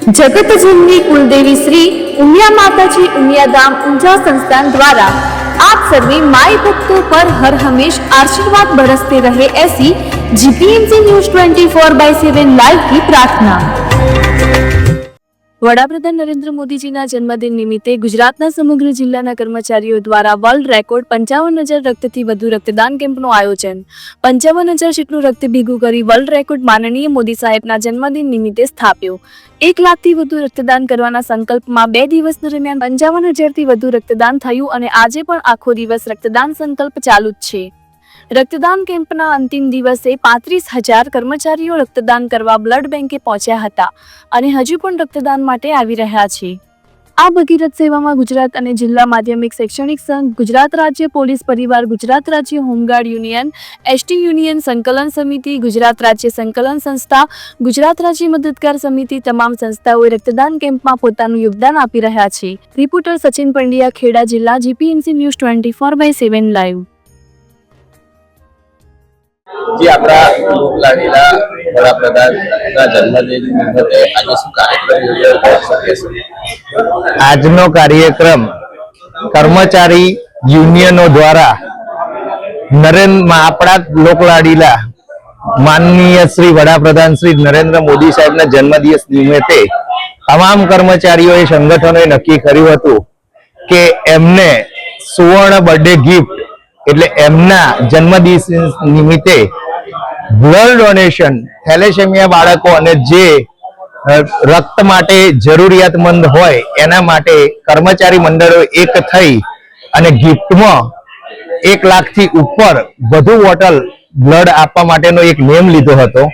जगतजननी कुलदेवी श्री उमिया माताजी उमिया धाम ऊंझा संस्थान द्वारा आप सभी माई भक्तों पर हर हमेश आशीर्वाद बरसते रहे, ऐसी जीपीएमसी न्यूज 24/7 लाइव की प्रार्थना। વડાપ્રધાન નરેન્દ્ર મોદીજીના જન્મદિન નિમિત્તે ગુજરાતના સમગ્ર જિલ્લાના કર્મચારીઓ દ્વારા વર્લ્ડ રેકોર્ડ 55,000 રક્તથી વધુ રક્તદાન કેમ્પનું આયોજન। 55,000 જેટલું રક્ત ભેગું કરી વર્લ્ડ રેકોર્ડ માનનીય મોદી સાહેબના જન્મદિન નિમિત્તે સ્થાપ્યો। 1 લાખથી વધુ રક્તદાન કરવાના સંકલ્પમાં 2 દિવસ દરમિયાન 55,000થી વધુ રક્તદાન થયું અને આજે પણ આખો દિવસ રક્તદાન સંકલ્પ ચાલુ જ છે। રક્તદાન કેમ્પના અંતિમ દિવસે 35,000 કર્મચારીઓ રક્તદાન કરવા બ્લડ બેંકે પહોંચ્યા હતા અને હજુ પણ રક્તદાન માટે આવી રહ્યા છે। આ ભગીરથ સેવામાં ગુજરાત અને જિલ્લા માધ્યમિક શૈક્ષણિક સંઘ, ગુજરાત રાજ્ય પોલીસ પરિવાર, ગુજરાત રાજ્ય હોમગાર્ડ યુનિયન, એસટી યુનિયન સંકલન સમિતિ, ગુજરાત રાજ્ય સંકલન સંસ્થા, ગુજરાત રાજ્ય મદદગાર સમિતિ તમામ સંસ્થાઓએ રક્તદાન કેમ્પમાં પોતાનું યોગદાન આપી રહ્યા છે। રિપોર્ટર સચિન પંડ્યા, ખેડા જિલ્લા, જીપીએમસી ન્યૂઝ 24/7 લાઈવ। जी अपना लाडीला वडाप्रधानના જન્મદિન નિમિત્તે આજે શું કાર્યક્રમ યોજાયો? આજનો કાર્યક્રમ કર્મચારી યુનિયનો દ્વારા આપણા લોકલાડીલા માનનીય શ્રી વડાપ્રધાન શ્રી નરેન્દ્ર મોદી સાહેબના જન્મદિવસ નિમિત્તે તમામ કર્મચારીઓએ સંગઠનોએ નક્કી કર્યું હતું કે એમને સુવર્ણ બર્થડે ગિફ્ટ એટલે એમના જન્મદિવસ નિમિત્તે બ્લડ ડોનેશન થેલેસેમિયા બાળકો અને જે રક્ત માટે જરૂરિયાતમંદ હોય એના માટે કર્મચારી મંડળો એક થઈ અને ગિફ્ટમાં 1 લાખથી ઉપર વધુ બોટલ બ્લડ આપવા માટેનો એક નિયમ લીધો હતો।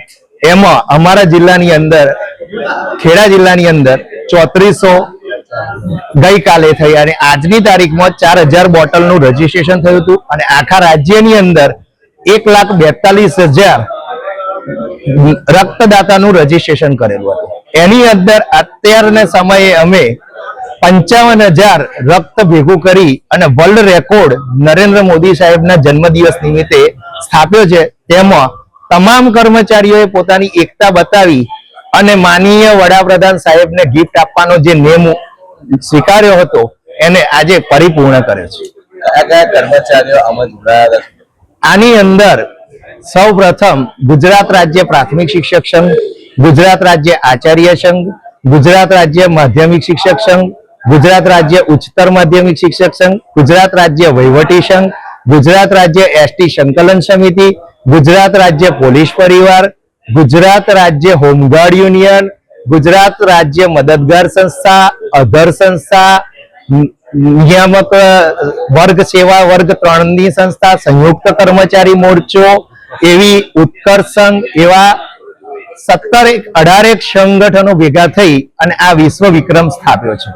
એમાં અમારા જિલ્લાની અંદર, ખેડા જિલ્લાની અંદર 3400 ગઈકાલે થઈ અને આજની તારીખમાં 4,000 બોટલનું રજીસ્ટ્રેશન થયું હતું અને આખા રાજ્યની અંદર 1,42,000 રક્તદાતાનું રજીસ્ટ્રેશન કરેલું હતું। એની અંદર અત્યારના સમયે અમે 55,000 રક્ત ભેગું કરી અને વર્લ્ડ રેકોર્ડ નરેન્દ્ર મોદી સાહેબના જન્મદિવસ નિમિત્તે સ્થાપ્યો છે। તેમાં તમામ કર્મચારીઓએ પોતાની એકતા બતાવી અને માનનીય વડાપ્રધાન સાહેબને ગિફ્ટ આપવાનો જે નિયમ સ્વીકાર્યો હતો એને આજે પરિપૂર્ણ કરે છે। કયા કર્મચારીઓ આમાં જોડાયા છે? આની અંદર સૌપ્રથમ ગુજરાત રાજ્ય પ્રાથમિક શિક્ષક સંઘ, ગુજરાત રાજ્ય આચાર્ય સંઘ, ગુજરાત રાજ્ય માધ્યમિક શિક્ષક સંઘ, ગુજરાત રાજ્ય ઉચ્ચતર માધ્યમિક શિક્ષક સંઘ, ગુજરાત રાજ્ય વહીવટી સંઘ, ગુજરાત રાજ્ય એસટી સંકલન સમિતિ, ગુજરાત રાજ્ય પોલીસ પરિવાર, ગુજરાત રાજ્ય હોમગાર્ડ યુનિયન, ગુજરાત રાજ્ય મદદગાર સંસ્થા, અધર સંસ્થા, નિયામક વર્ગ સેવા વર્ગ 3ની સંસ્થા, સંયુક્ત કર્મચારી મોરચો, એવી ઉત્કર્ષ સંઘ, એવા 18 સંગઠનો ભેગા થઈ અને આ વિશ્વ વિક્રમ સ્થાપ્યો છે।